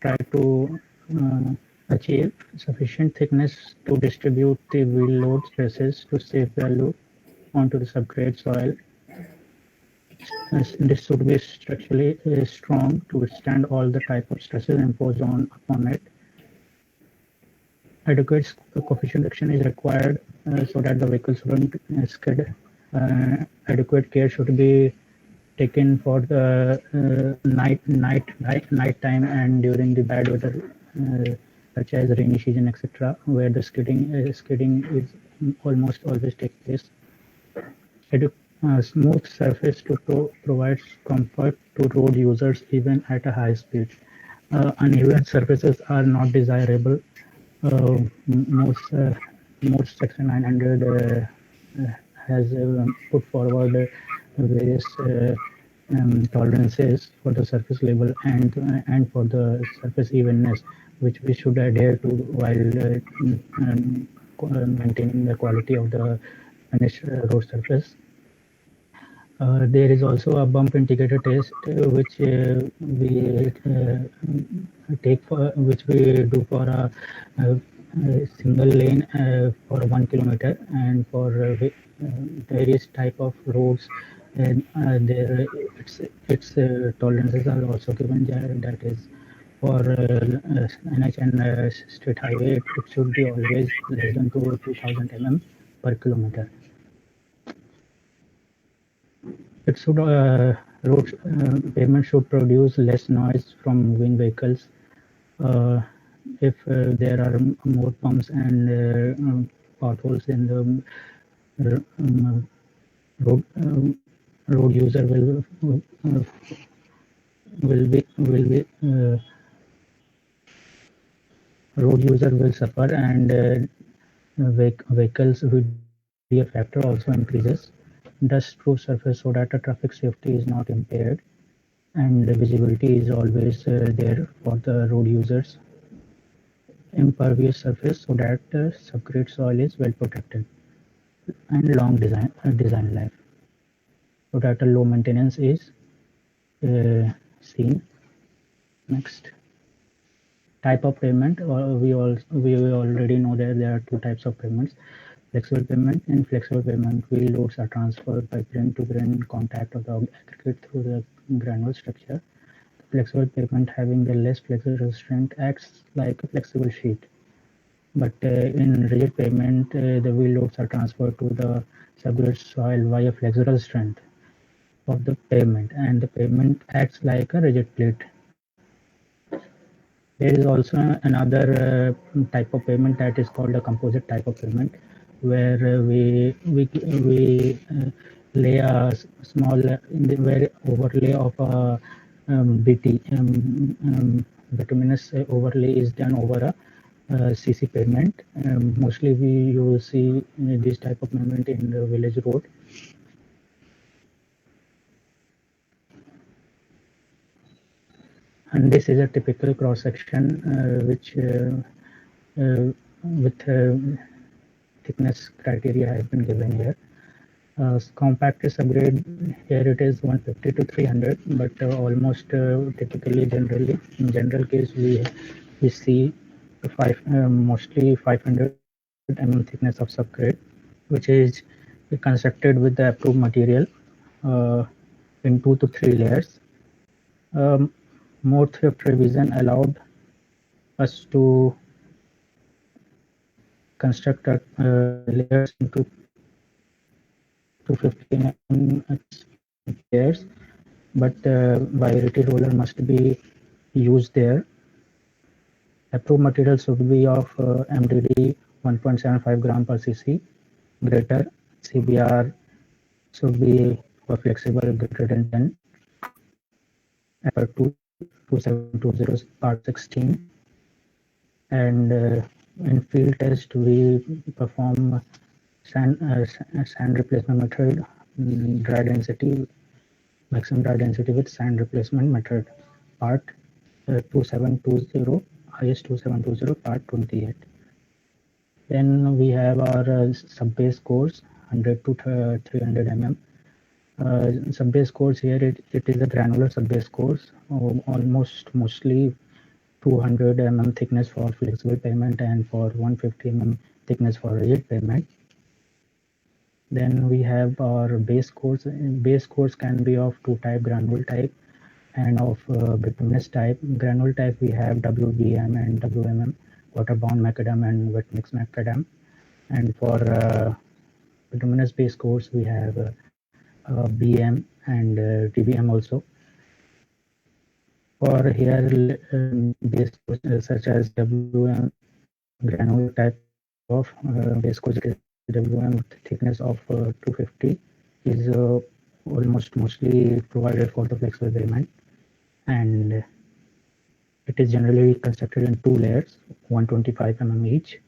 try to achieve sufficient thickness to distribute the wheel load stresses to save value onto the subgrade soil. This should be structurally strong to withstand all the type of stresses imposed upon it. Adequate coefficient action is required so that the vehicle shouldn't skid. Adequate care should be taken for the night time and during the bad weather, such as rainy season, etc., where the skidding is almost always take place. Smooth surface to provides comfort to road users even at a high speed. Uneven surfaces are not desirable. Most Section 900 has put forward various tolerances for the surface level and for the surface evenness, which we should adhere to while maintaining the quality of the finished road surface. There is also a bump indicator test, which we do for a single lane for 1 kilometer, and for various type of roads. And there, its tolerances are also given there. That is for NH and state highway, it should be always less than 2000 mm per kilometer. It should road pavement should produce less noise from moving vehicles. If there are more bumps and potholes in the road user will suffer, and vehicles with a factor also increases. Dust-proof surface so that the traffic safety is not impaired, and the visibility is always there for the road users. Impervious surface so that the subgrade soil is well protected, and long design life so that a low maintenance is seen. Next, type of pavement. We already know that there are two types of pavements: flexible pavement. In flexible pavement, wheel loads are transferred by grain-to-grain contact of the aggregate through the granule structure. The flexible pavement, having the less flexural strength, acts like a flexible sheet. But in rigid pavement, the wheel loads are transferred to the subgrade soil via flexural strength of the pavement, and the pavement acts like a rigid plate. There is also another type of pavement that is called a composite type of pavement, where we lay a small overlay of a BT bituminous overlay is done over a CC pavement. Mostly we will see this type of pavement in the village road. And this is a typical cross section which with thickness criteria has been given here. Compact subgrade, here it is 150 to 300, but almost typically in general case we see mostly 500 mm thickness of subgrade, which is constructed with the approved material in 2 to 3 layers. More thrift revision allowed us to construct layers into 250 mm layers, but variety roller must be used there. Approved material should be of MDD 1.75 gram per cc. Greater CBR should be for flexible greater than 10. Upper 2720 part 16. And in field test we perform sand replacement method, dry density, maximum dry density with sand replacement method, part 2720, IS 2720, part 28. Then we have our sub-base course 100 to 300 mm. Subbase course here, it is a granular subbase course, mostly 200 thickness for flexible pavement and for 150 thickness for rigid pavement. Then we have our base course. Base course can be of two type, granule type and of bituminous type. Granule type we have WBM and WMM, water-bound macadam and wet mix macadam. And for bituminous base course we have BM and TBM also. For here base course such as WM granule type of base course, it is WM with thickness of 250 is almost mostly provided for the flexible pavement, and it is generally constructed in two layers, 125 each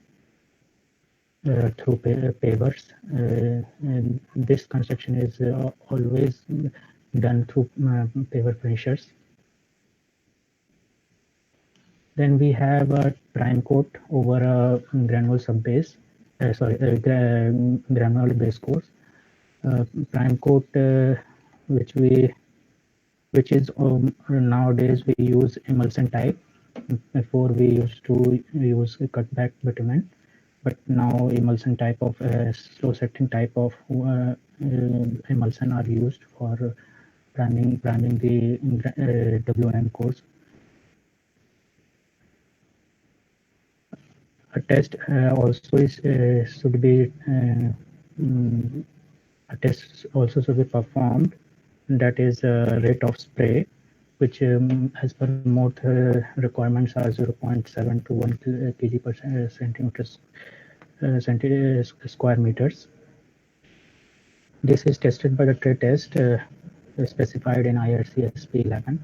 through pavers. And this construction is always done through paver finishers. Then we have a prime coat over a granule subbase, granule base course. Prime coat, which is nowadays we use emulsion type. Before we used to use cutback bitumen, but now emulsion type of slow setting type of emulsion are used for priming the WM course. A test also is should be a test also should be performed, that is rate of spray, which as per MOTH requirements are 0.7 to 1 kg per square meters. This is tested by the trade test specified in IRC SP 11.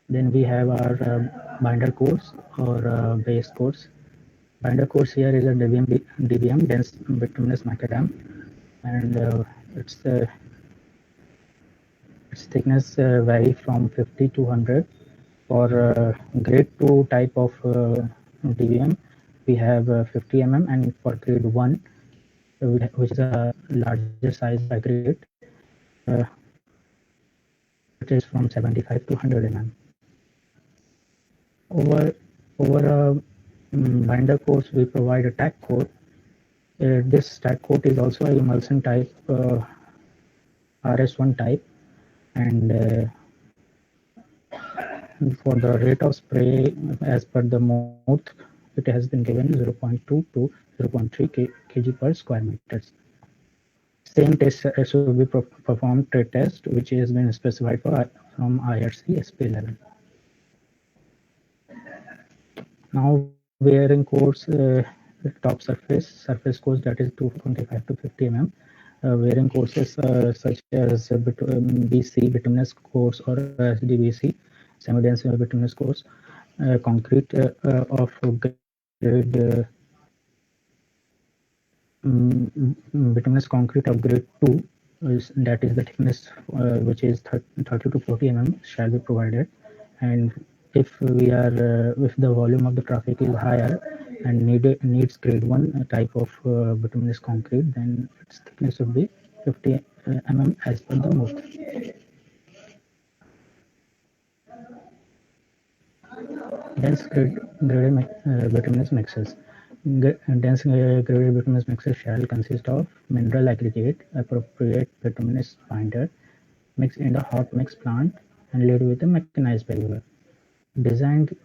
Then we have our binder course or base course. Binder course here is a DBM, dense bituminous macadam, and its thickness vary from 50 to 100. For grade 2 type of DBM, we have 50 mm, and for grade 1, which is a larger size by grade, it is from 75 to 100 mm. Over a binder course, we provide a tack coat. This tack coat is also a emulsion type, RS1 type, and for the rate of spray as per the MOTH, it has been given 0.2 to 0.3 kg per square meters. Same test should be performed trade test, which has been specified from IRC SP 11. Now wearing course, top surface course, that is 225 to 50 mm. Wearing courses such as BC bituminous course or SDBC, semi-dense bituminous course, concrete of grade bituminous concrete of grade 2, that is the thickness which is 30 to 40 mm shall be provided. And if if the volume of the traffic is higher and needs grade 1 type of bituminous concrete, then its thickness would be 50 mm as per the MOTH. Dense graded bituminous mixes. Dense graded bituminous mixes shall consist of mineral aggregate, appropriate bituminous binder, mixed in a hot mix plant and laid with a mechanized paver. Designed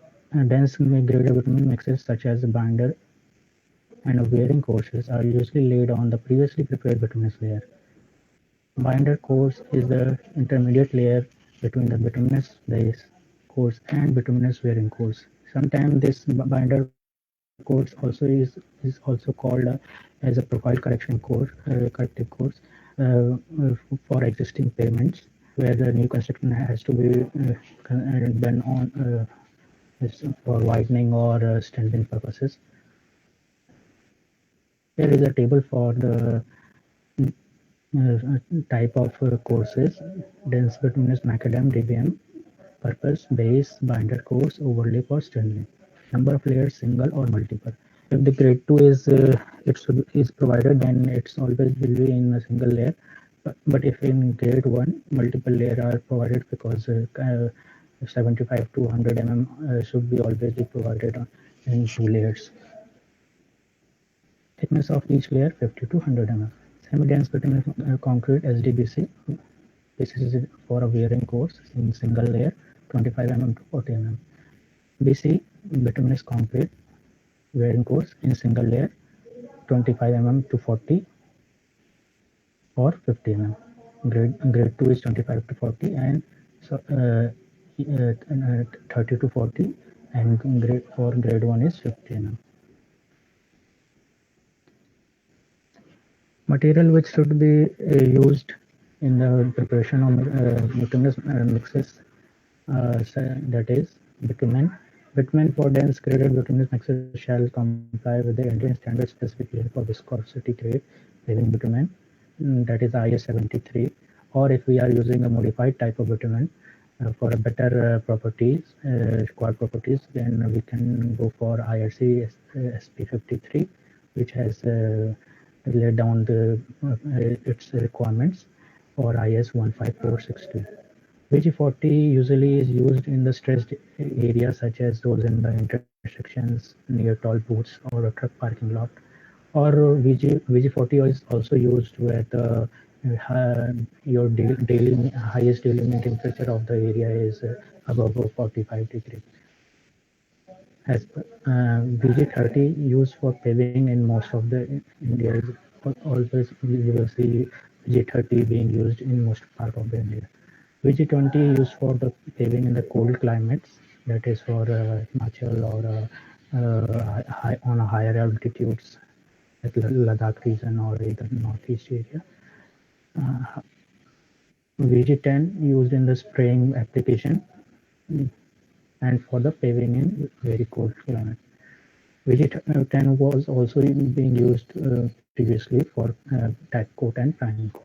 dense graded bitumen mixes such as binder and wearing courses are usually laid on the previously prepared bituminous layer. Binder course is the intermediate layer between the bituminous base course and bituminous wearing course. Sometimes this binder course also is also called as a profile correction course, corrective course for existing pavements, where the new construction has to be done on for widening or strengthening purposes. Here is a table for the type of courses: dense bituminous macadam DBM, purpose, base, binder course, overlay for strengthening. Number of layers, single or multiple. If the grade 2 is provided, then it's always will be in a single layer. But if in grade 1, multiple layers are provided because 75 to 100 should be always be provided in 2 layers. Thickness of each layer 50 to 100 Semi-dense bitumen concrete SDBC. This is for a wearing course in single layer 25 to 40 BC bituminous concrete wearing course in single layer 25 to 40 or 50 Grade 2 is 25 to 40 and so 30 to 40 and grade 1 is 50 Material which should be used in the preparation of bituminous mixes, that is bitumen. Bitumen for dense graded bituminous mixes shall comply with the Indian standard specification for viscosity grade paving bitumen, that is IS 73. Or if we are using a modified type of bitumen for a better properties, required properties, then we can go for IRC SP 53, which has laid down its requirements for IS 15462. VG40 usually is used in the stressed areas such as those in the intersections near toll booths or a truck parking lot. Or VG40 is also used where your daily highest daily mean temperature of the area is above 45 degrees. As VG30 used for paving in most of the India is always you will see VG30 being used in most part of the India. VG20 used for the paving in the cold climates, that is for Himachal or on a higher altitudes like Ladakh region or either northeast area. VG10 used in the spraying application and for the paving in very cold climate. VG10 was also being used previously for type coat and priming coat.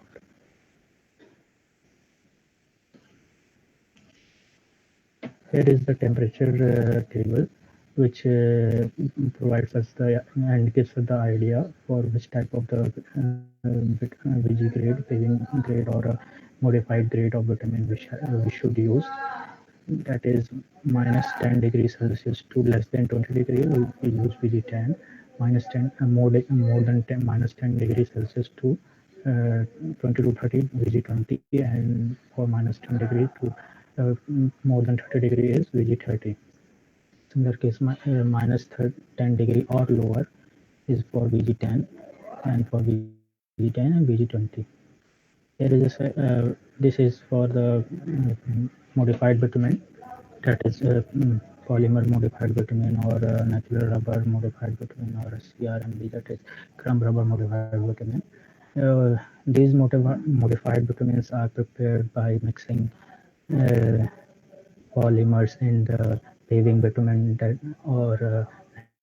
Here is the temperature table, which provides us the and gives us the idea for which type of the VG grade, paving grade, or a modified grade of bitumen we should use. That is minus 10 degrees Celsius to less than 20 degrees, we use VG10. Minus 10, more than 10, minus 10 degrees Celsius to 20 to 30 VG20, and for minus 10 degree to more than 30 degrees is VG30. Similar case, minus 10 degree or lower is for VG10, and for VG10 and VG20. Here is this is for the modified bitumen, that is polymer modified bitumen or natural rubber modified bitumen or CRMB, that is crumb rubber modified bitumen. These modified bitumens are prepared by mixing polymers in the paving bitumen or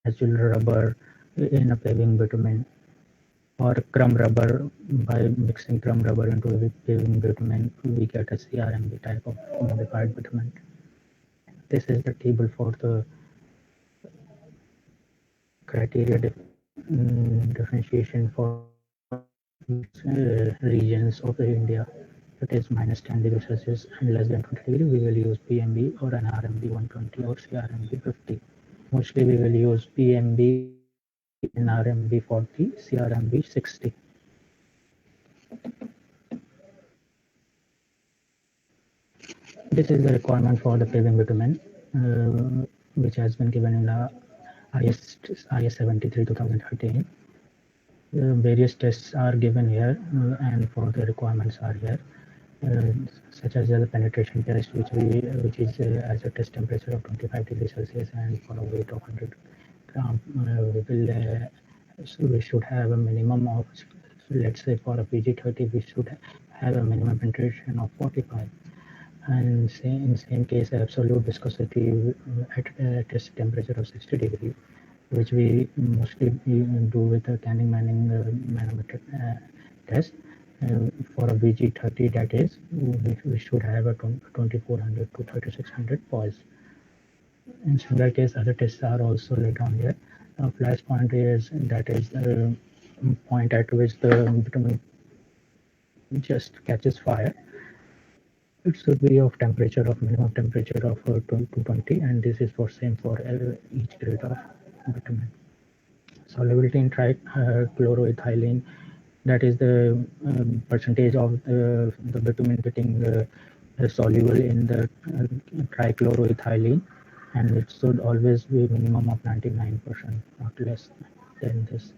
natural rubber in a paving bitumen, or crumb rubber. By mixing crumb rubber into the paving bitumen, we get a CRMB type of modified bitumen. This is the table for the criteria differentiation for regions of India. That is minus 10 degrees Celsius and less than 20 degrees, we will use PMB or an RMB 120 or CRMB 50. Mostly we will use PMB and RMB 40, CRMB 60. This is the requirement for the paving bitumen, which has been given in the IS 73 2013. Various tests are given here, and for the requirements are here, such as the penetration test, which is as a test temperature of 25 degrees Celsius and for a weight of 100 gram. So we should have a minimum of, let's say for a VG30, we should have a minimum penetration of 45. And in same case, absolute viscosity at test temperature of 60 degrees, which we mostly do with the Canning-Manning manometer test. For a VG30, that is, we should have a 2400 to 3600 poise. In similar case, other tests are also laid down here. Flash point is, that is the point at which the bitumen just catches fire, it should be of temperature of minimum temperature of 220, and this is for same for each grade of bitumen. Solubility in trichloroethylene, that is the percentage of the bitumen getting soluble in the trichloroethylene, and it should always be minimum of 99%, not less than this.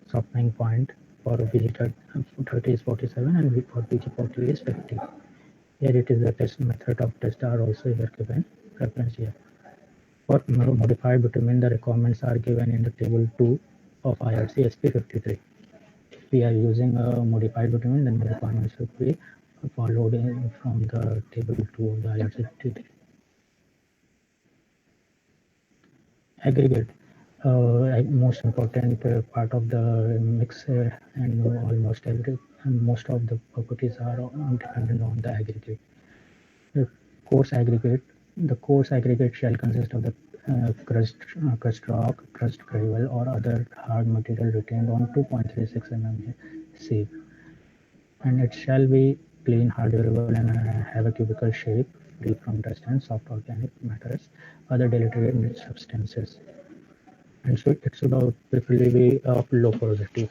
Softening point for VG30 is 47 and for VG40 is 50. Here it is the test method of test are also here given, reference here. For modified bitumen, the requirements are given in the table 2 of IRC SP 53. If we are using a modified bitumen, then the requirements should be followed from the table 2 of the IRC 53. Aggregate. Most important part of the mix, and almost most of the properties are dependent on the aggregate. The coarse aggregate shall consist of the crust rock, crust gravel, or other hard material retained on 2.36 mm sieve, and it shall be clean, hard, durable, and have a cubical shape, free from dust and soft organic matters, other deleterious substances. And it should preferably be of low porosity.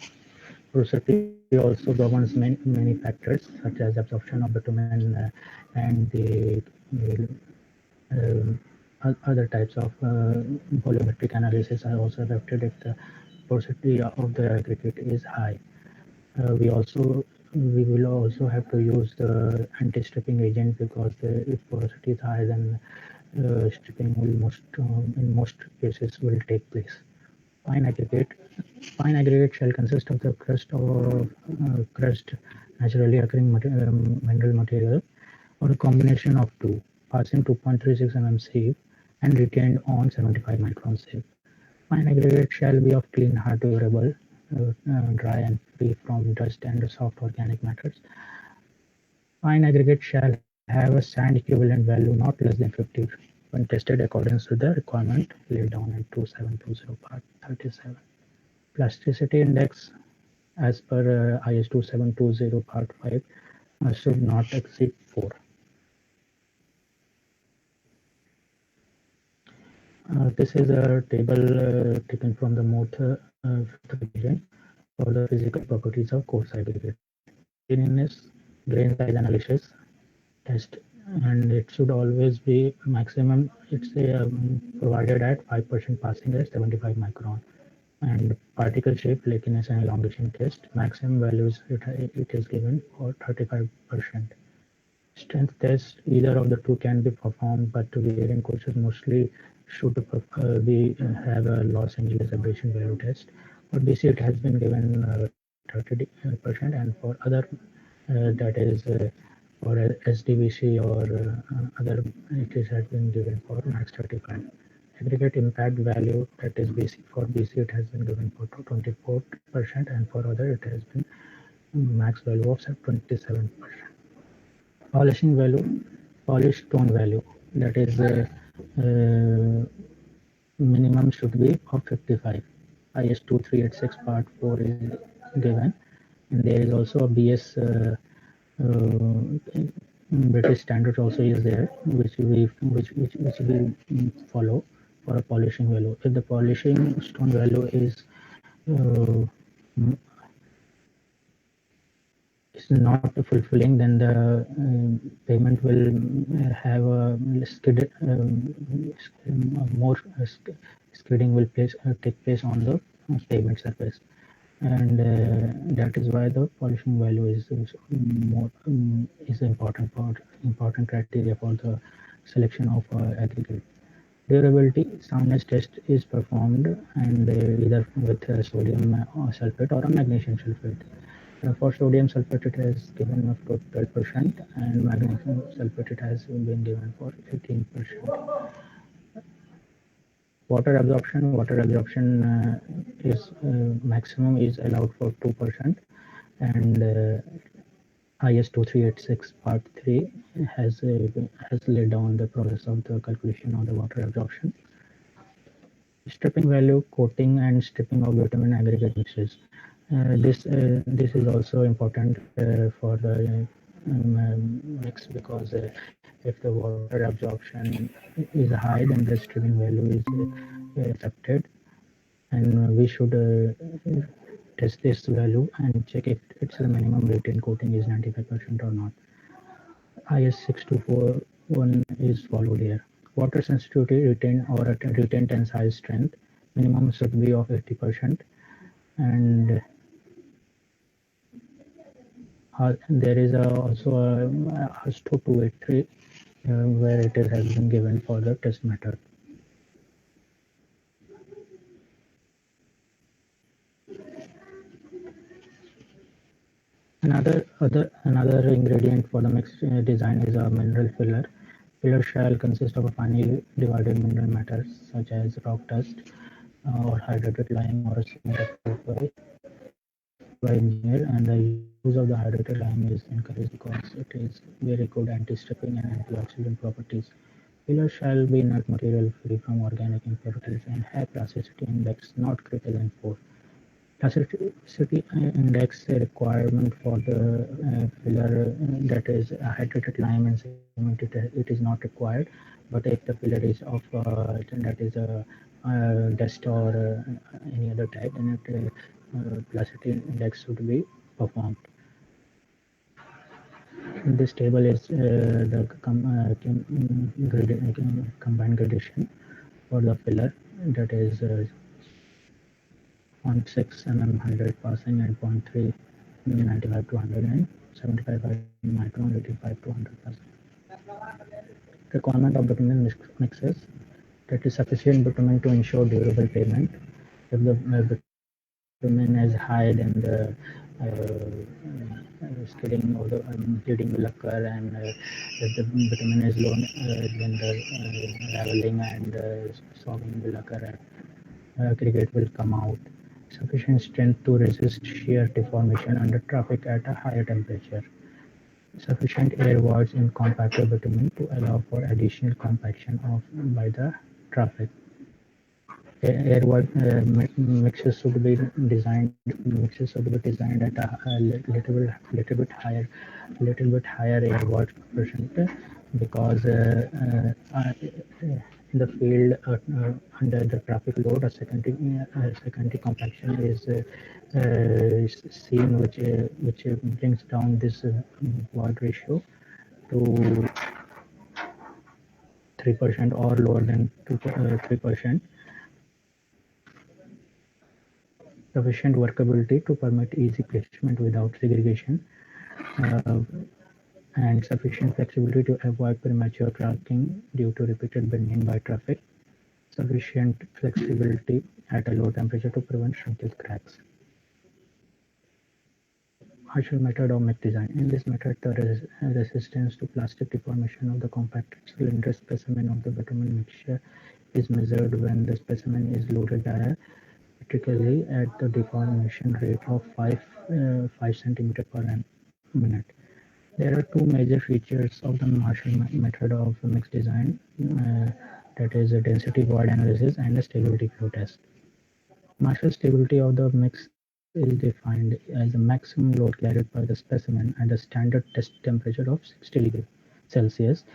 Porosity also governs many factors such as absorption of bitumen and the other types of volumetric analysis are also affected if the porosity of the aggregate is high. We will also have to use the anti-stripping agent because if porosity is high, then stripping will in most cases will take place. Fine aggregate shall consist of the crust naturally occurring mineral material, or a combination of two, passing 2.36 mm sieve and retained on 75 micron sieve. Fine aggregate shall be of clean, hard, durable, dry and free from dust and soft organic matters. Fine aggregate shall have a sand equivalent value not less than 50 when tested according to the requirement laid down in 2720 part 37. Plasticity index as per IS 2720 part 5 should not exceed 4. This is a table taken from the MOTH revision for the physical properties of coarse aggregate. Cleanliness, grain size analysis test, and it should always be maximum. It's provided at 5% passing at 75 micron. And particle shape, flakiness, and elongation test, maximum values it is given for 35%. Strength test, either of the two can be performed, but wearing courses mostly should have a Los Angeles abrasion value test. For BC, it has been given 30%, and for other, that is for SDVC or other, it has been given for max 35. Aggregate impact value, that is BC, for BC it has been given for 24%, and for other it has been max value of 27%. Polishing value, polish tone value, that is minimum should be of 55. IS 2386 part 4 is given, and there is also a BS British standard also is there, which we follow for a polishing value. If the polishing stone value is not fulfilling, then the payment will have a more skidding will take place on the pavement surface, and that is why the polishing value is more is important criteria for the selection of aggregate. Durability soundness test is performed, and either with sodium sulfate or a magnesium sulfate. For sodium sulfate, it has given up to 12%, and magnesium sulfate it has been given for 18%. Water absorption is maximum is allowed for 2%, and IS 2386 part 3 has laid down the process of the calculation of the water absorption. Stripping value, coating and stripping of bitumen aggregate mixes. This is also important for the mix, because if the water absorption is high, then the streaming value is affected, and we should test this value and check if it's the minimum retained coating is 95% or not. IS 6241 is followed here. Water sensitivity, retain or retain tensile strength, minimum should be of 80%, and there is also a ASTO 283 where it has been given for the test method. Another ingredient for the mixed design is a mineral filler. Filler shall consist of a finely divided mineral matter such as rock dust or hydrated lime or a cement approved by engineer, and the use of the hydrated lime is encouraged because it is very good anti-stripping and antioxidant properties. Filler shall be nut material free from organic impurities and have plasticity index not greater than 4. Plasticity index requirement for the filler, that is hydrated lime and cement, it is not required. But if the filler is of that is a dust or any other type, then plasticity index should be performed. This table is the combined gradation for the filler, that is 0.6 mm 100 passing and 0.3 95 to 100 and 75 micron 85 to 100 passing. Requirement of bitumen mixes, that is sufficient bitumen to ensure durable pavement. If the bitumen is high, then the skidding or the bleeding will occur, and if the bitumen is low, then the leveling and sogging will occur, and aggregate will come out. Sufficient strength to resist shear deformation under traffic at a higher temperature. Sufficient air voids in compactor bitumen to allow for additional compaction by the traffic. Air void mixes should be designed at a little bit higher air void percent, because in the field under the traffic load, a secondary compaction is seen, which brings down this void ratio to 3% or lower than 3%. Sufficient workability to permit easy placement without segregation, uh, and sufficient flexibility to avoid premature cracking due to repeated bending by traffic. Sufficient flexibility at a low temperature to prevent shrinkage cracks. Marshall method of mix design. In this method, the resistance to plastic deformation of the compacted cylinder specimen of the bitumen mixture is measured when the specimen is loaded diametrically at the deformation rate of 5 centimeter per minute. There are two major features of the Marshall method of mix design, that is a density void analysis and a stability flow test. Marshall stability of the mix is defined as the maximum load carried by the specimen at the standard test temperature of 60 degrees Celsius.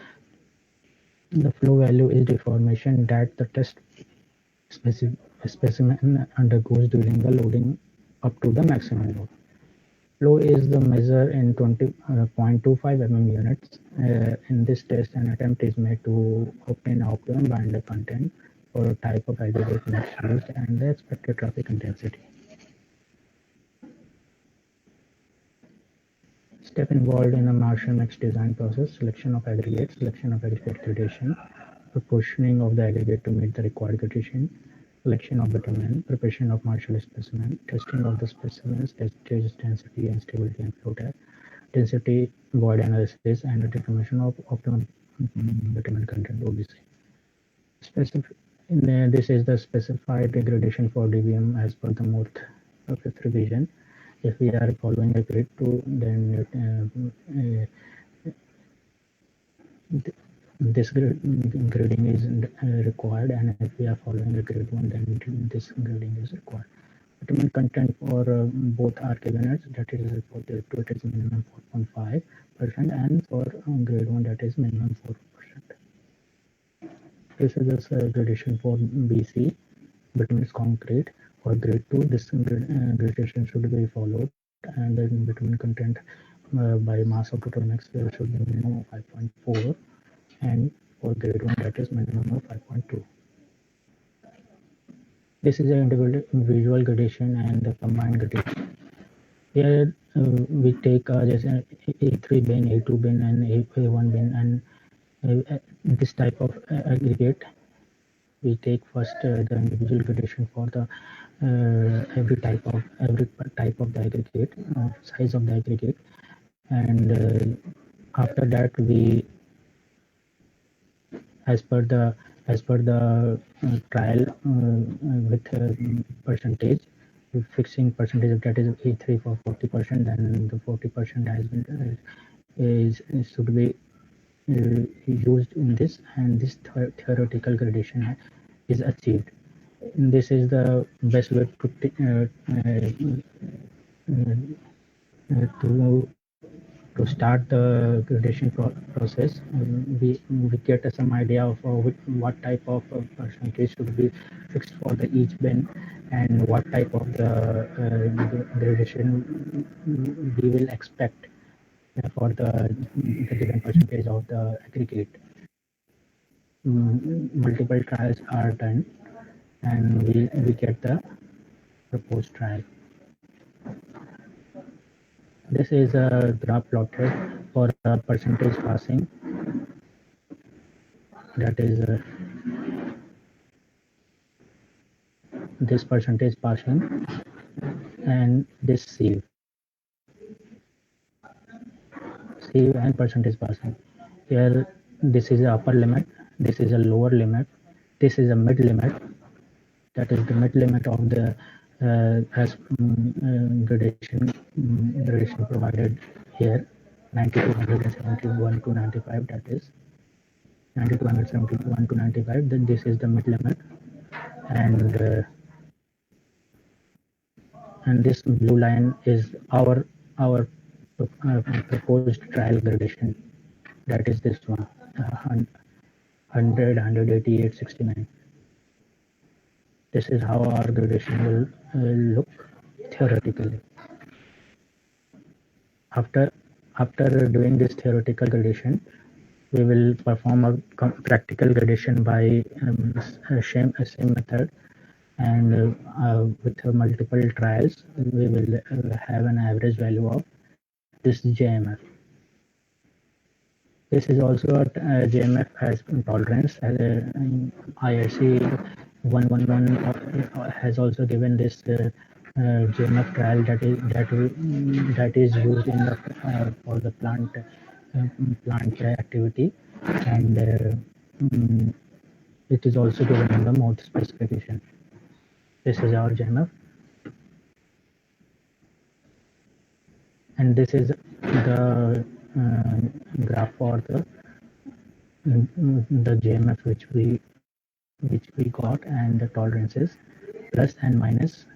The flow value is deformation that the test specimen undergoes during the loading up to the maximum load. Flow is the measure in 20.25 mm units. In this test, an attempt is made to obtain optimum binder content for a type of aggregate mix used and the expected traffic intensity. Step involved in the Marshall mix design process: selection of aggregate gradation, proportioning of the aggregate to meet the required gradation, selection of bitumen, preparation of Marshall specimen, testing of the specimens, test density and stability and flow test, density void analysis, and the determination of optimum bitumen content (OBC). This is the specified gradation for DBM as per the MORTH 5th revision. If we are following a grid 2, then this grading is required, and if we are following a grid 1, then this grading is required. Bitumen content for both are given as, that is for grade 2 it is minimum 4.5%, and for grade 1 that is minimum 4%. This is the gradation for BC, bituminous concrete. For grade 2 this gradation should be followed, and then bitumen content by mass of total mix should be minimum of 5.4, and for grade 1 that is minimum of 5.2. This is an individual gradation and the combined gradation. Here we take just A3 bin, A2 bin, and A1 bin, and this type of aggregate. We take first the individual gradation for the every type of the aggregate, size of the aggregate, and after that we, as per the trial with percentage, fixing percentage, that is A3 for 40%, then the 40% has been is should be used in this, and this theoretical gradation is achieved. This is the best way to start the gradation process. We get some idea of what type of percentage should be fixed for the each bin, and what type of the gradation we will expect for the given percentage of the aggregate. Multiple trials are done, and we get the proposed trial. This is a graph plotted for a percentage passing, that is this percentage passing, and this sieve and percentage passing. Here this is the upper limit, this is a lower limit, this is a mid limit, that is the mid limit of the gradation provided here, 9271 to 95, that is 9271 to 95. Then this is the mid limit, and this blue line is our proposed trial gradation, that is this one, 100, 188, 69. This is how our gradation will look theoretically. After doing this theoretical gradation, we will perform a practical gradation by same method, and with multiple trials we will have an average value of this JMF. This is also a JMF as tolerance, as IRC 111 has also given this JMF trial that is used in the for the plant activity, and it is also given in the mode specification. This is our JMF, and this is the graph for the JMF which we got, and the tolerances plus and minus,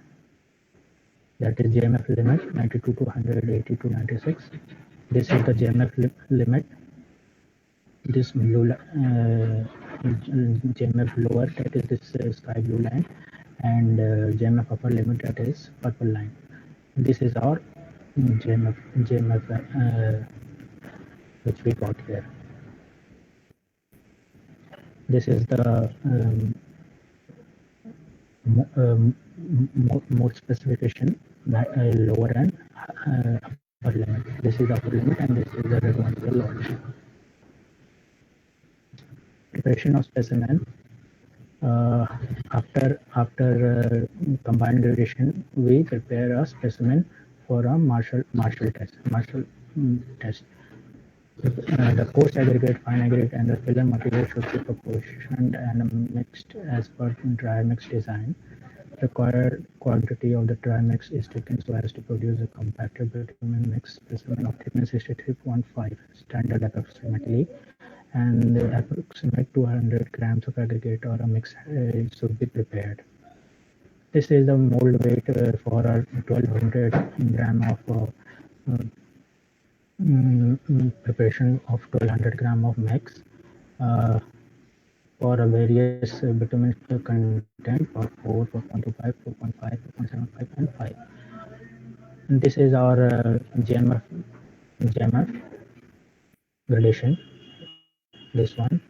that is JMF limit 92 to 180 to 96. This is the JMF limit. This blue JMF lower, that is this sky blue line, and JMF upper limit, that is purple line. This is our JMF which we got here. This is the mode specification, lower and upper limit. This is upper limit, and this is the red one, the lower limit. Preparation of specimen. After combined gradation, we prepare a specimen for a Marshall test. The coarse aggregate, fine aggregate, and the filler material should be proportioned and mixed as per dry mix design. Required quantity of the dry mix is taken so as to produce a compacted bitumen mix specimen of thickness 63.5 standard approximately, and the approximate 200 grams of aggregate or a mix should be prepared. This is the mold weight for a 1200 gram of preparation of 1200 gram of mix for a various bitumen content for 4, 4.25, 4.5, 4.75, and 5. And this is our GMF gradation, this one,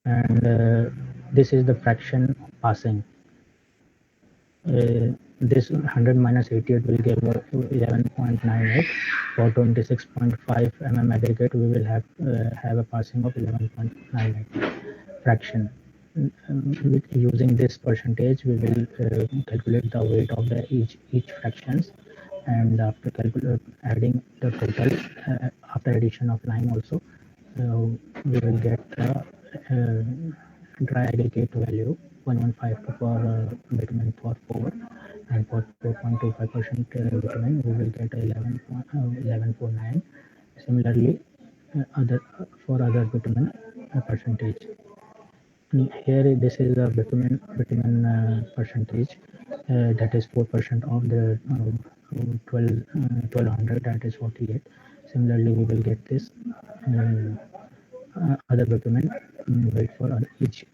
and this is the fraction passing. This 100 minus 88 will give 11.98. For 26.5 mm aggregate, we will have a passing of 11.98 fraction. Using this percentage, we will calculate the weight of the each fractions, and after adding the total, after addition of lime also, we will get dry aggregate value 115 for bitumen for 4, and for 4.25% bitumen we will get 11.9. Similarly, other for other bitumen percentage. Here this is the bitumen percentage, that is 4% of the 1200, that is 48. Similarly, we will get this other bitumen weight for each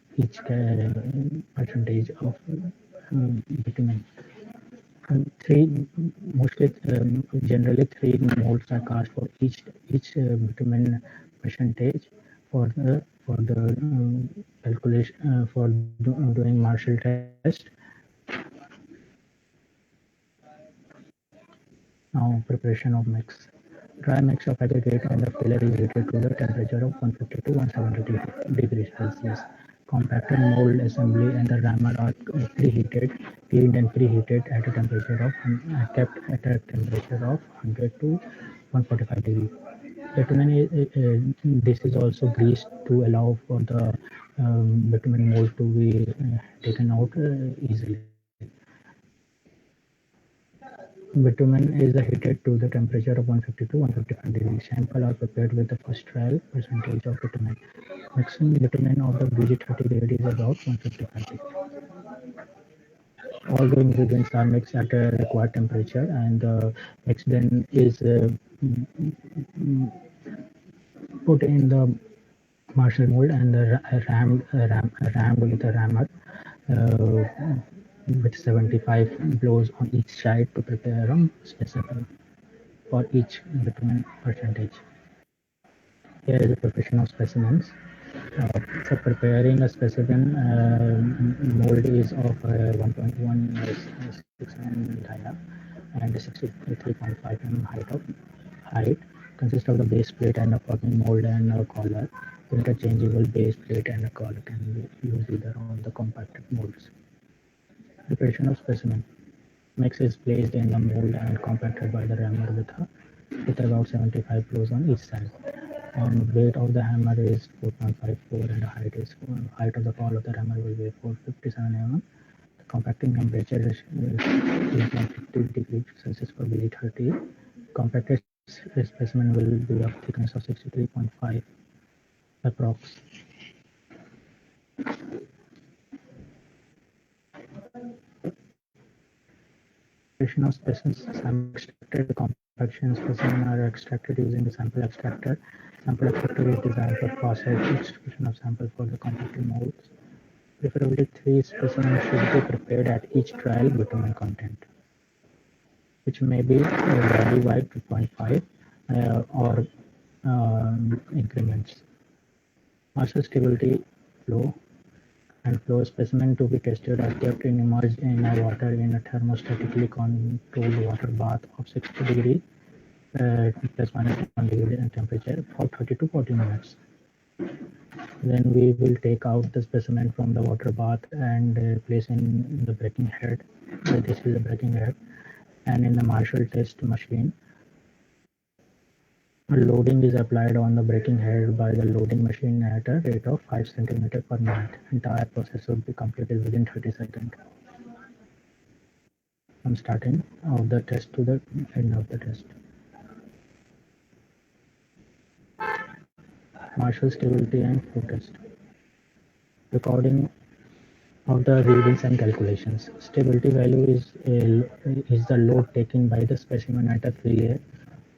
percentage of bitumen. Generally 3 moles are cast for each bitumen percentage for the calculation for doing Marshall test. Now preparation of mix. Dry mix of aggregate and the filler is heated to the temperature of 150 to 170 degrees Celsius. Compacted mold assembly and the rammer are cleaned and preheated at a temperature of kept at a temperature of 100 to 145 degrees. This is also greased to allow for the bitumen mold to be taken out easily. Bitumen is heated to the temperature of 150 to 155 degrees. Sample are prepared with the first trial percentage of bitumen. Maximum bitumen of the BG30 grade is about 155 degrees. All the ingredients are mixed at a required temperature, and the mix then is put in the Marshall mold and rammed with a rammer with 75 blows on each side to prepare a specimen for each bitumen percentage. Here is the preparation of specimens. For preparing a specimen, mold is of 1.16 mm dia and 63.5 mm height. Consists of the base plate and a forming mold and a collar. Interchangeable base plate and a collar can be used either on the compacted molds. Preparation of specimen. Mix is placed in the mold and compacted by the rammer with about 75 blows on each side. And weight of the hammer is 4.54, and the height of the fall of the hammer will be 457 mm. The compacting temperature is 150 degrees Celsius for BG30. Compacted specimen will be of thickness of 63.5 approx. Preparation of specimens. Sample extracted. The compaction specimen are extracted using the sample extractor. Sample extractor is designed for faster extraction of sample for the compacted molds. Preferably 3 specimens should be prepared at each trial bitumen content, which may be vary by 2.5 or increments. Marshall stability flow and flow specimen to be tested are kept immersed in water in a thermostatically controlled water bath of 60 degree plus minus 1 degree temperature for 30 to 40 minutes. Then we will take out the specimen from the water bath and place in the breaking head. This is the breaking head, and in the Marshall test machine, loading is applied on the breaking head by the loading machine at a rate of 5 cm per minute. Entire process will be completed within 30 seconds from starting of the test to the end of the test. Marshall stability and flow test. Recording of the readings and calculations. Stability value is the load taken by the specimen at a failure.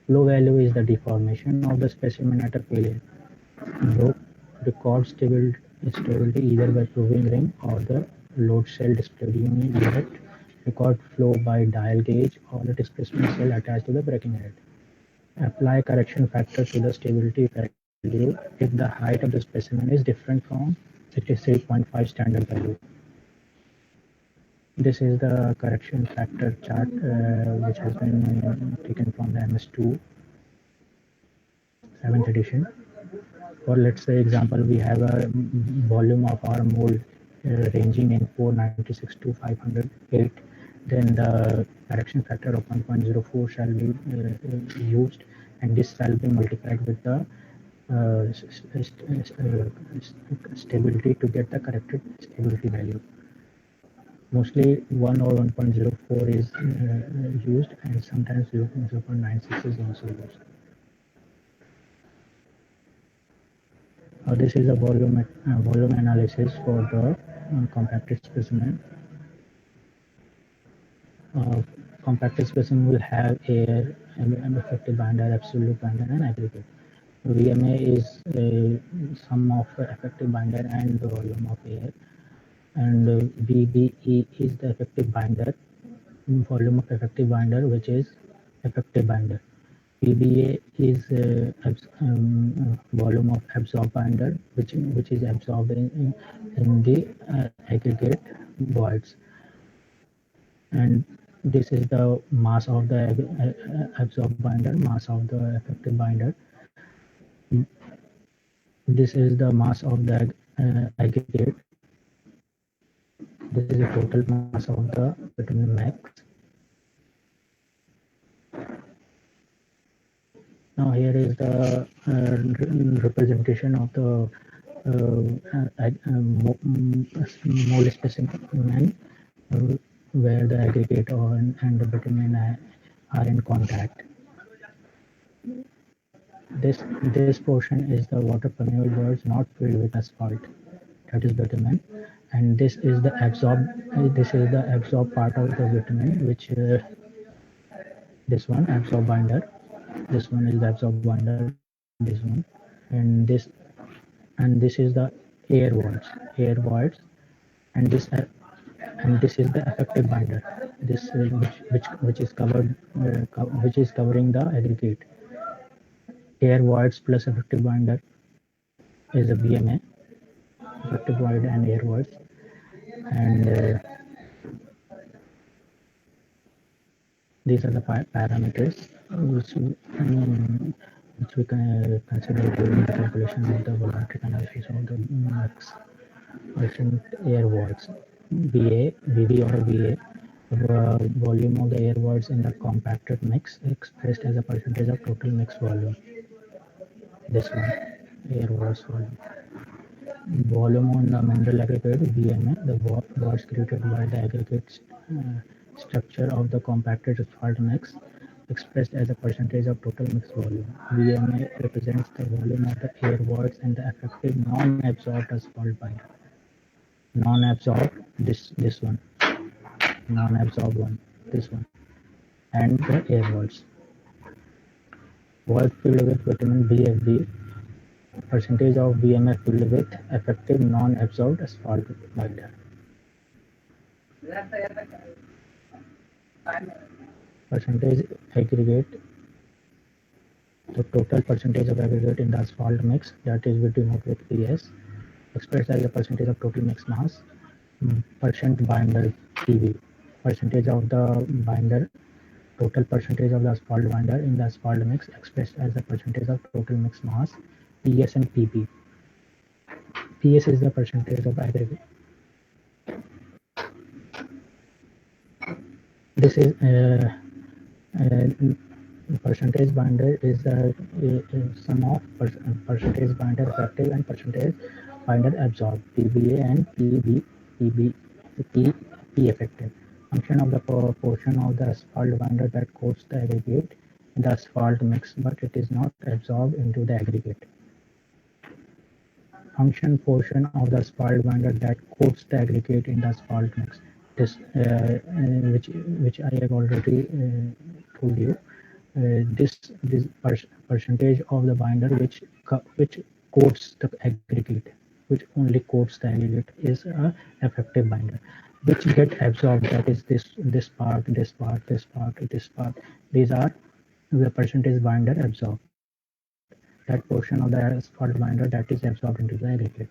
Flow value is the deformation of the specimen at a failure. Load record stability either by proving ring or the load cell displayed unit. Record flow by dial gauge or the displacement cell attached to the breaking head. Apply correction factor to the stability value if the height of the specimen is different from 63.5 standard value. This is the correction factor chart which has been taken from the MS2 7th edition. For let's say example, we have a volume of our mold ranging in 496 to 508. Then the correction factor of 1.04 shall be used, and this shall be multiplied with the stability to get the corrected stability value. Mostly 1 or 1.04 is used, and sometimes 0.96 is also used. This is a volume analysis for the compacted specimen. Compacted specimen will have air, effective binder, absolute binder, and aggregate. VMA is a sum of effective binder and the volume of air, and VBE is the effective binder, volume of effective binder, which is effective binder. PBA is volume of absorbed binder, which is absorbed in the aggregate voids, and this is the mass of the absorbed binder, mass of the effective binder. This is the mass of the aggregate. This is the total mass of the bitumen max. Now here is the representation of the mold specimen where the aggregate and the bitumen are in contact. This portion is the water permeable voids not filled with asphalt, that is bitumen, and this is the absorbed part of the bitumen, which this one absorbed binder. This one is the absorbed binder. This one, and this is the air voids, and this is the effective binder. This which is covered, which is covering the aggregate. Air voids plus effective binder is a VMA, effective void and air voids, and these are the parameters which we can consider during the calculation of the volumetric analysis of the max percent air voids. VA, VV or VA, the volume of the air voids in the compacted mix expressed as a percentage of total mix volume. This one, air voids volume. Volume on the mineral aggregate, VMA, the voids created by the aggregate structure of the compacted asphalt mix expressed as a percentage of total mix volume. VMA represents the volume of the air voids and the effective non-absorbed asphalt binder. Non-absorbed, this one, non-absorbed one, this one, and the air voids. Void filled with bitumen BFB, percentage of VMA filled with effective non-absorbed asphalt binder. Percentage aggregate, the total percentage of aggregate in the asphalt mix, that is we denote with PS, expressed as a percentage of total mix mass. Percent binder PV, percentage of the binder, total percentage of the asphalt binder in the asphalt mix expressed as a percentage of total mix mass. PS and PP. PS is the percentage of aggregate. This is percentage binder is the sum of percentage binder effective and percentage binder absorbed, PBA and P effective. Function of the portion of the asphalt binder that coats the aggregate in the asphalt mix, but it is not absorbed into the aggregate. function portion of the asphalt binder that coats the aggregate in the asphalt mix. This, which I have already told you. This percentage of the binder which coats the aggregate, which only coats the aggregate, is a effective binder, which get absorbed. That is this part, this part, this part, this part. These are the percentage binder absorbed. That portion of the asphalt binder that is absorbed into the aggregate,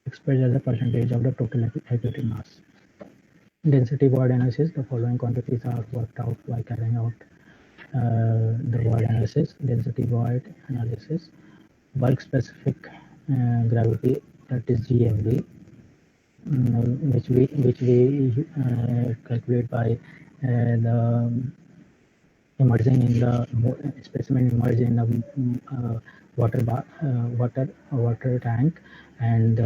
expressed as a percentage of the total aggregate mass. Density void analysis. The following quantities are worked out by carrying out the void analysis. Density void analysis. Bulk specific gravity, that is GMV, which we calculate by the immersion in the specimen immersed in the water tank, and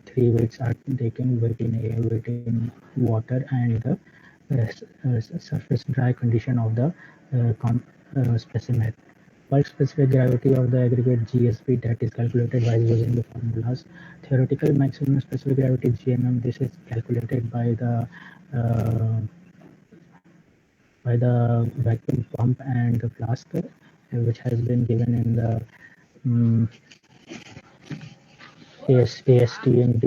three weights are taken: weight in air, weight in water, and the surface dry condition of the specimen. Bulk specific gravity of the aggregate GSP, that is calculated by using the formulas. Theoretical maximum specific gravity GMM, this is calculated uh, by the vacuum pump and the flask, which has been given in the um, ASTM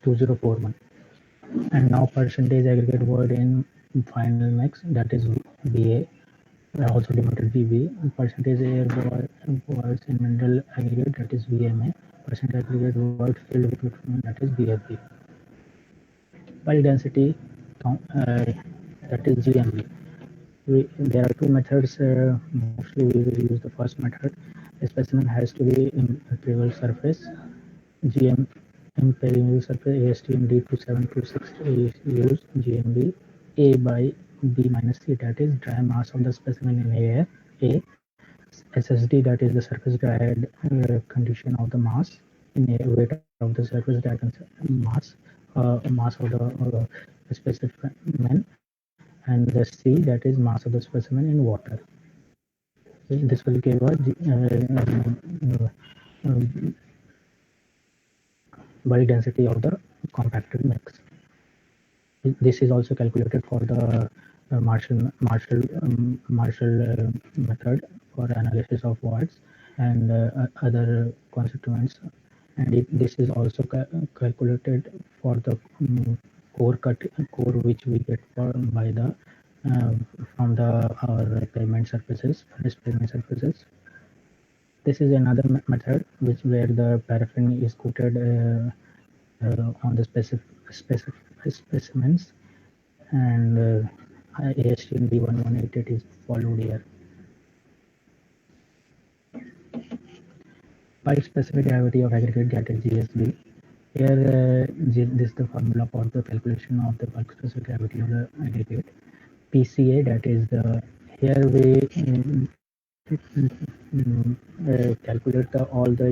2041. And now percentage aggregate void in final mix, that is VA, also denoted VB. Percentage air voids in mineral aggregate, that is VMA. Percent aggregate void filled with bitumen, that is VFB. Bulk density, that is GMB. There are two methods. Mostly we will use the first method. A specimen has to be impermeable surface. GM impermeable surface ASTM D2726 is used. GMB A by B minus C, that is dry mass of the specimen in air. A SSD, that is the surface dry condition of the mass in air, weight of the surface dry mass of the specimen, and the C, that is mass of the specimen in water. This will give a bulk density of the compacted mix. This is also calculated for the Marshall method for analysis of voids and other constituents, and this is also calculated for the core which we get by the from the our pavement surfaces, finished pavement surfaces. This is another method where the paraffin is coated on the specific specimens, and ASTM B1188 is followed here. Bulk specific gravity of aggregate, that is GSB. Here, this is the formula for the calculation of the bulk specific gravity of the aggregate. PCA, that is the, here we calculate all the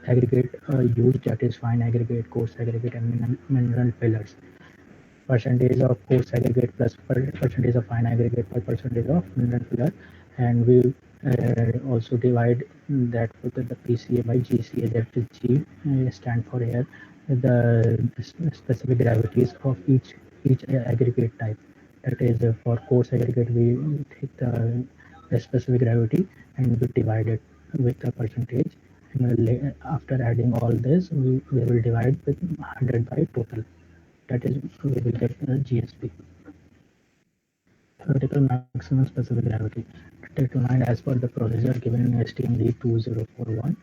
aggregate used, that is fine aggregate, coarse aggregate, and mineral fillers. Percentage of coarse aggregate plus percentage of fine aggregate per percentage of mineral filler, and we also divide that with the PCA by GCA, that is G stand for air, the specific gravities of each aggregate type. That is for coarse aggregate we take the specific gravity and we divide it with a percentage, and after adding all this we will divide with 100 by total, that is we will get GSP. Theoretical maximum specific gravity determined as per the procedure given in STM D2041,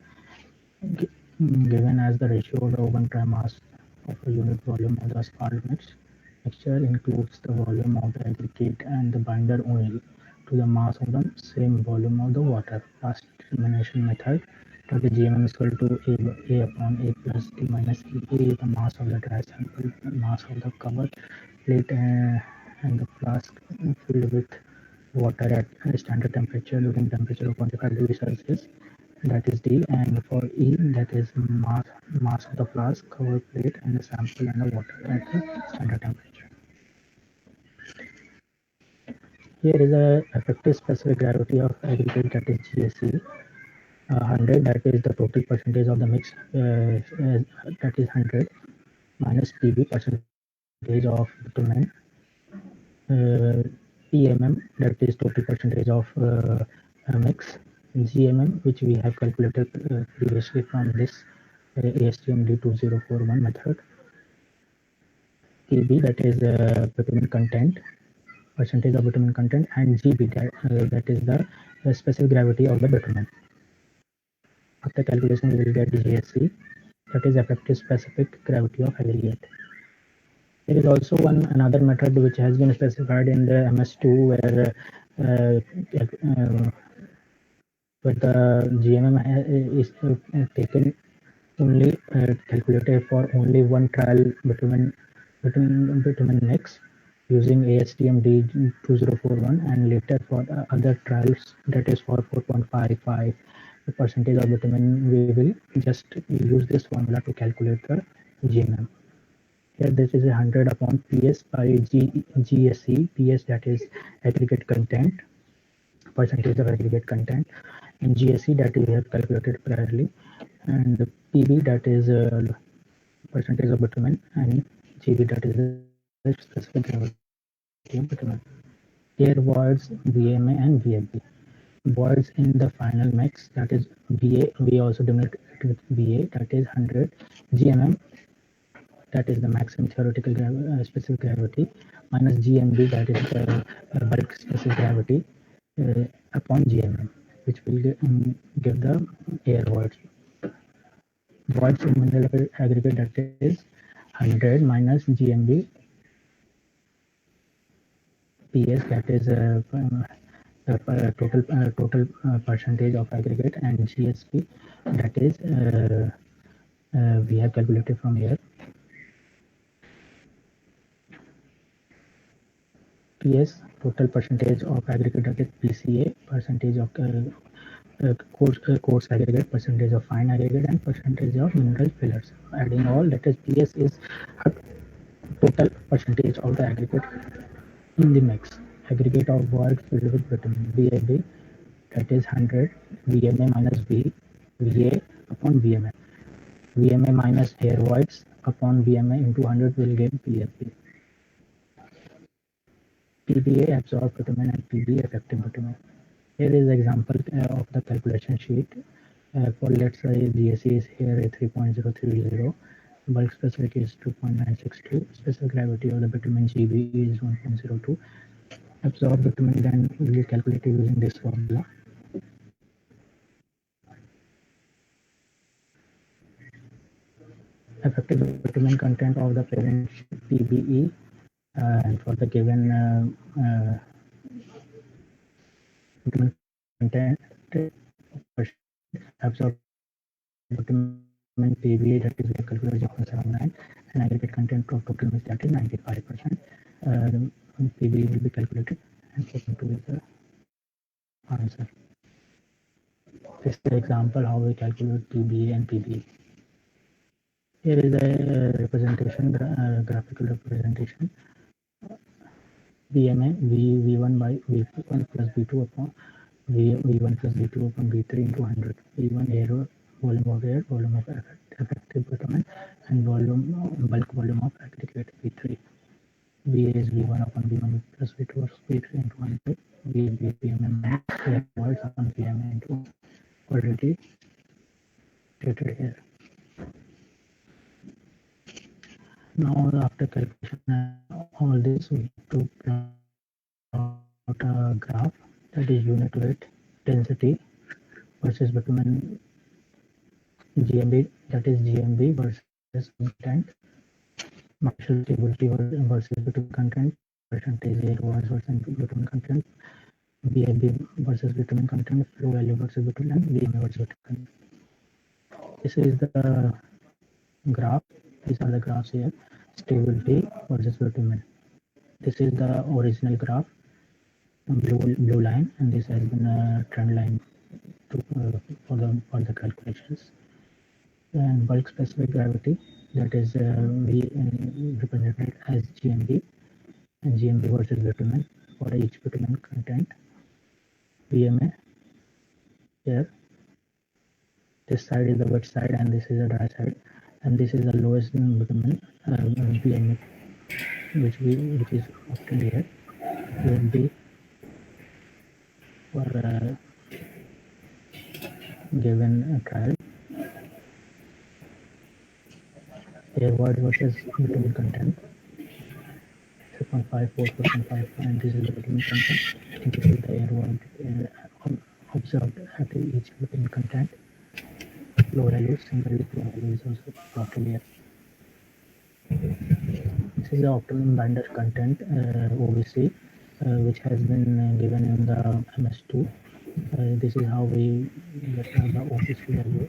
given as the ratio of the open dry mass of a unit volume of the asphalt mixture includes the volume of the aggregate and the binder only to the mass of the same volume of the water. Last determination method, that the GMM is equal to A upon A plus T minus E. A is the mass of the dry sample, mass of the cover plate, and the flask filled with water at standard temperature, room temperature of 25 degrees Celsius, that is D, and for E, that is mass of the flask, cover plate, and the sample and the water at the standard temperature. Here is a effective specific gravity of aggregate, that is GSE. 100, that is the total percentage of the mix, that is 100, minus PB, percentage of bitumen, PMM, that is total percentage of mix, GMM, which we have calculated previously from this ASTM D2041 method, PB, that is bitumen content, percentage of bitumen content, and GB, that is the specific gravity of the bitumen. After calculation, we will get GSE, that is effective specific gravity of aggregate. There is also another method which has been specified in the MS2, where the GMM is taken only calculated for only one trial bitumen mix using ASTM D2041, and later for other trials, that is for 4.55 percentage of bitumen, we will just use this formula to calculate the GMM. Here this is 100 upon PS by GSE, PS, that is aggregate content, percentage of aggregate content, and GSE, that we have calculated priorly, and the PB, that is percentage of bitumen, and GB, that is the specific gravity of bitumen. Here voids VMA and VFB. Voids in the final mix, that is VA, we also denote it with VA, that is 100 GMM, that is the maximum theoretical specific gravity, minus GMB, that is the bulk specific gravity, upon GMM, which will give the air voids. Voids in mineral aggregate, that is 100 minus GMB PS, that is total percentage of aggregate, and GSP, that is we have calculated from here. PS, total percentage of aggregate, that is PCA, percentage of coarse aggregate, percentage of fine aggregate, and percentage of mineral fillers. Adding all, that is PS is total percentage of the aggregate in the mix. Aggregate of void filled with bitumen, VAB, that is 100 VMA minus VA upon VMA. VMA minus air voids upon VMA into 100 will give PFB. PBA absorbed bitumen and PB effective bitumen. Here is example of the calculation sheet. For let's say GSE is here at 3.030, bulk specific is 2.962, specific gravity of the bitumen GB is 1.02. Absorbed bitumen then will be calculated using this formula. Effective bitumen content of the parent PBE, and for the given bitumen content, absorbed bitumen PBE, that is we have calculated 0.79, and aggregate content of total mix, that is 95%. PBE will be calculated, and 4.2 is the answer. This is the example how we calculate PBA and PBE. Here is a representation, graphical representation. VMA, V1 by V1 plus V2 upon V1 plus V2 upon V3 into 100. V1 air, volume of air, volume of effective bitumen, and bulk volume of aggregate V3. VA is V1 upon V1 plus V2 V3 into 100. VB, VMM, air voids upon VMA into already stated here. Now, after calculation all this, we have to plot a graph, that is unit weight density versus bitumen GMB, that is GMB versus content, Marshall stability versus bitumen content, percentage air voids versus bitumen content, BFB versus bitumen content, flow value versus bitumen, and VMA versus bitumen content. This is the graph. These are the graphs here. Stability versus bitumen. This is the original graph, blue line, and this has been a trend line for the calculations. And bulk specific gravity, that is we represented as GMB, and GMB versus bitumen for each bitumen content. VMA here, this side is the wet side and this is the dry side, and this is the lowest bitumen VMA, which is obtained here. VMB for given trial. Air void versus bitumen content, 3.5, 4.5, and this is the bitumen content. And this is the air void observed at each bitumen content. Low values, single low value is also plotted here. This is the optimum binder content OVC, which has been given in the MS2. This is how we get the OVC value.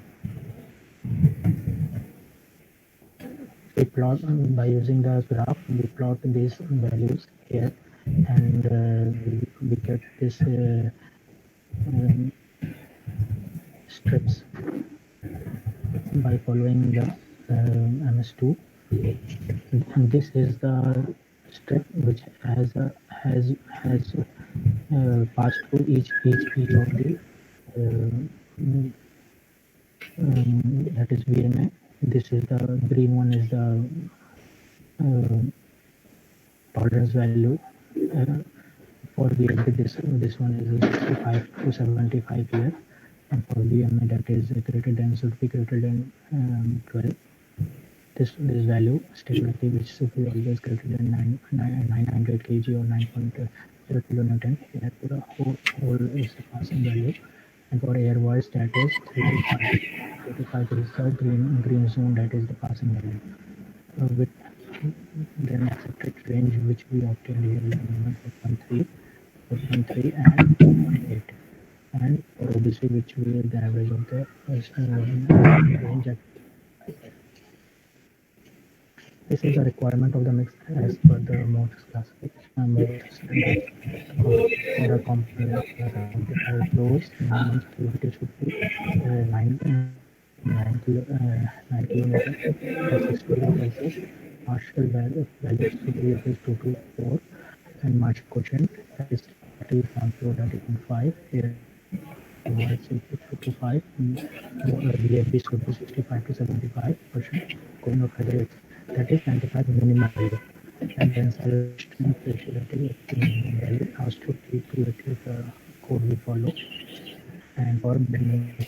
We plot by using the graph. We plot these values here, and we get this strips by following the MS2, and this is the strip which has passed through each of the that is VMA. This is the green one is the tolerance value for VMA. This one is 65 to 75 here, and for VMA that is greater than, should be greater than 12. This value stability, which should be always greater than 900 kg or 9.0 kilonewton. Here for the whole is the passing value, and for air voids that is 35 is the green zone, that is the passing value. With then accepted range which we obtained here is 4.3 and 4.8, and for OBC which we the average of the range at. This is a requirement of the mix as per the Mohs classification for a component flows. Minimum stability should be 9 kilometers per 6 degrees Celsius. Partial value should be at least 2 to 4, and margin quotient that is 30.4, that is 5 here. 2 to 5. BFB should be 65 to 75%. Going of feather, that is 95 minimum value, and then tensile pressure, that is minimum value. As to keep relative code we follow, and for bending that is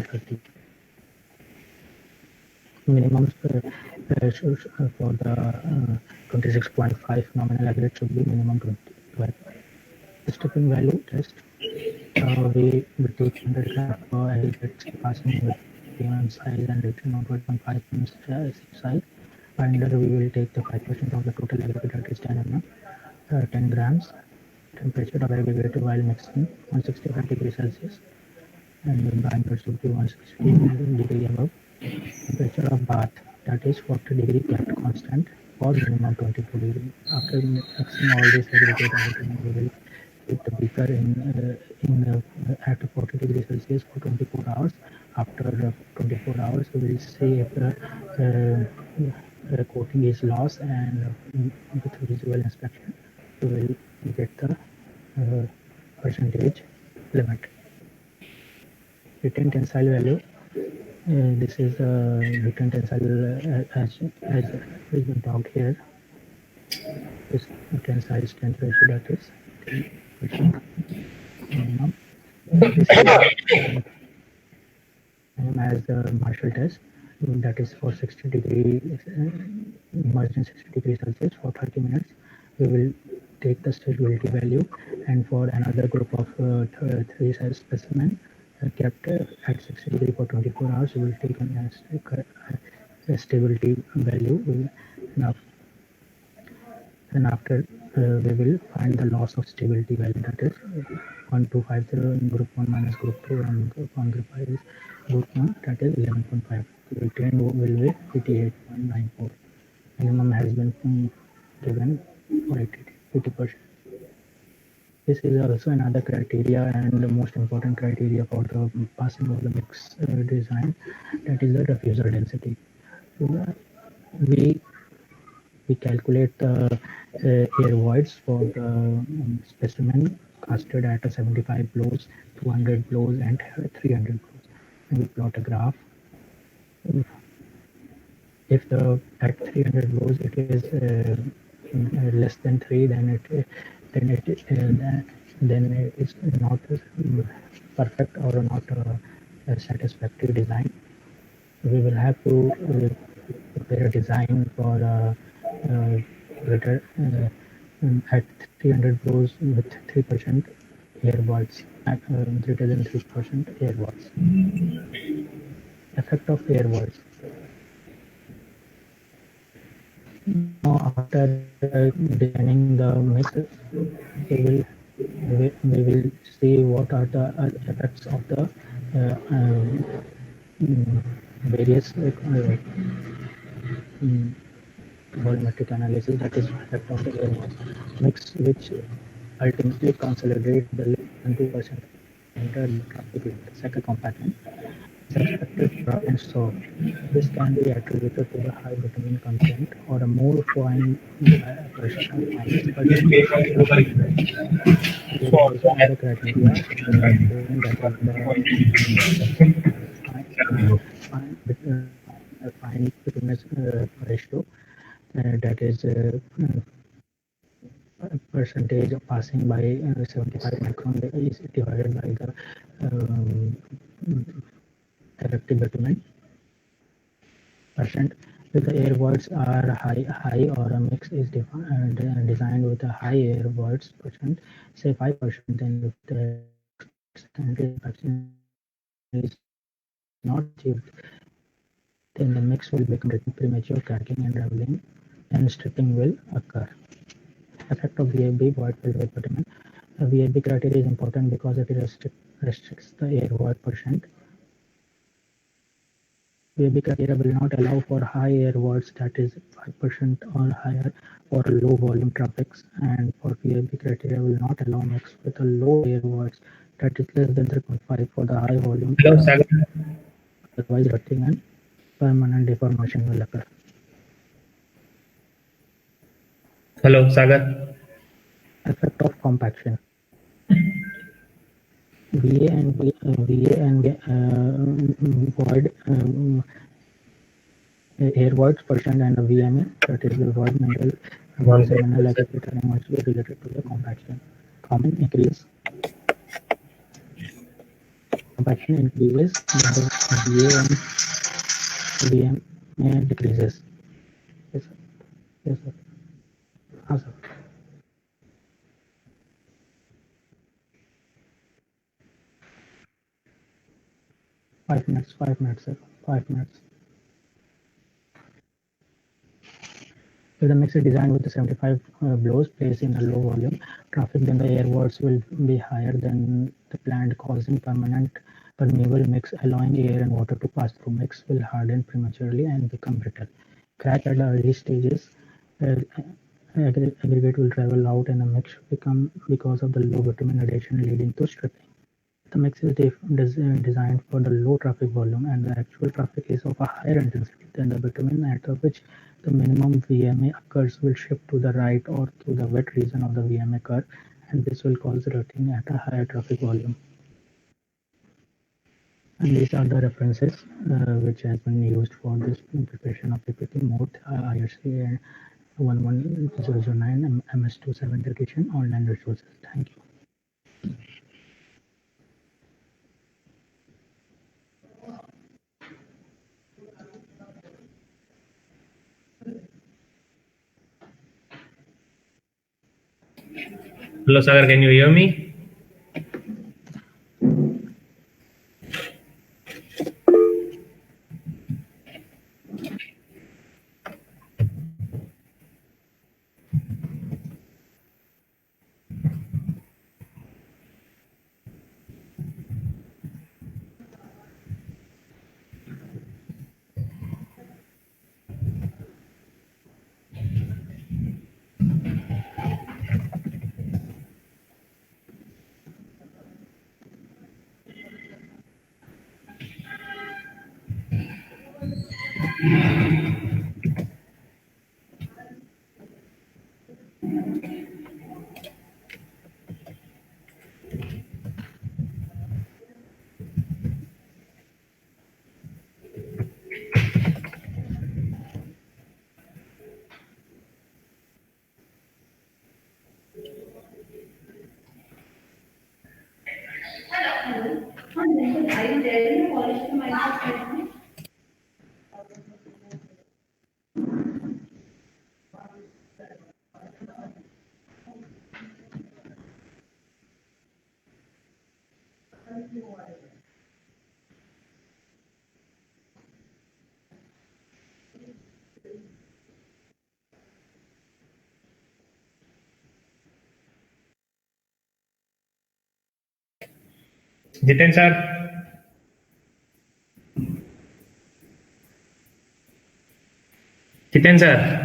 30. Minimum for the 26.5 nominal average should be minimum 12. The stripping value test, we take 100 gram aggregates passing with size and return of 12.5 size. Binder, we will take the 5% of the total aggregate, that is 10 grams. Temperature of aggregate while mixing 165 degrees Celsius, and the binder should be 160 degree above. Temperature of bath, that is 40 degree kept constant for minimum 24 degree. After mixing all these aggregate, we will keep the beaker at 40 degrees Celsius for 24 hours. After 24 hours, we will see if the coating is lost, and with visual inspection, we will get the percentage limit. Return tensile value. This is the return tensile as is been talked here. This tensile strength ratio, that is 10%. This is as the Marshall test, that is for 60 degree immersed in 60 degrees Celsius for 30 minutes. We will take the stability value, and for another group of 3 size specimen kept at 60 degree for 24 hours, we will take a stability value. And after we will find the loss of stability value, that is 1250 in group 1 minus group 2, and group 5 is group 1, that is 11.5. The return will be 88.94. Minimum has been given for 80%. This is also another criteria and the most important criteria for the passing of the mix design, that is the diffuser density. We we calculate the air voids for the specimen casted at 75 blows, 200 blows, and 300 blows. And we plot a graph. If the at 300 blows it is less than 3, then it is not perfect or not a satisfactory design. We will have to prepare a design for greater at 300 blows with 3% air voids, at greater than 3% air voids. Effect of air voids. Now, after designing the mix, we will we will see what are the effects of the various volumetric analysis, that is effect of the air mix, which ultimately consolidate the less than 2% enter the traffic in the second compartment is expected and so this can be attributed to the high bitumen content or a more fine percent. There is also another criteria that is the fine bituminous ratio, that is percentage of passing by 75 micron is divided by the um, effective bitumen percent. If the air voids are high or a mix is designed with a high air voids percent, say 5%, then if the secondary fraction is not achieved, then the mix will become premature cracking and raveling, and stripping will occur. Effect of VAB, void filled with bitumen. VAB criteria is important because it restricts the air void percent. VAB criteria will not allow for high air voids, that is 5% or higher, or low volume traffics, and for VAB criteria will not allow mix with a low air voids, that is less than 3.5 for the high volume. Hello, Sagar. Otherwise, rutting and permanent deformation will occur. Hello, Sagar. Effect of compaction. VA and void air voids percent and the VMA, that is the void mineral activity must be related to the compaction. Common increase. Compaction increases when the VA and VMA decreases. Yes, sir. Yes, sir. Ah, sir. Five minutes, sir. 5 minutes. If the mix is designed with the 75 blows placed in a low volume traffic, then the air voids will be higher than the planned, causing permeable mix, allowing air and water to pass through. Mix will harden prematurely and become brittle. Crack at the early stages. Aggregate will travel out and the mix become because of the low bitumen addition, leading to stripping. The mix is designed for the low traffic volume, and the actual traffic is of a higher intensity than the bitumen, at which the minimum VMA occurs will shift to the right or to the wet region of the VMA curve, and this will cause rutting at a higher traffic volume. And these are the references which has been used for this preparation of PPT mode IRC 11009 MS27 education online resources. Thank you. Hello, Sagar. Can you hear me? Jiten sir. Jiten sir.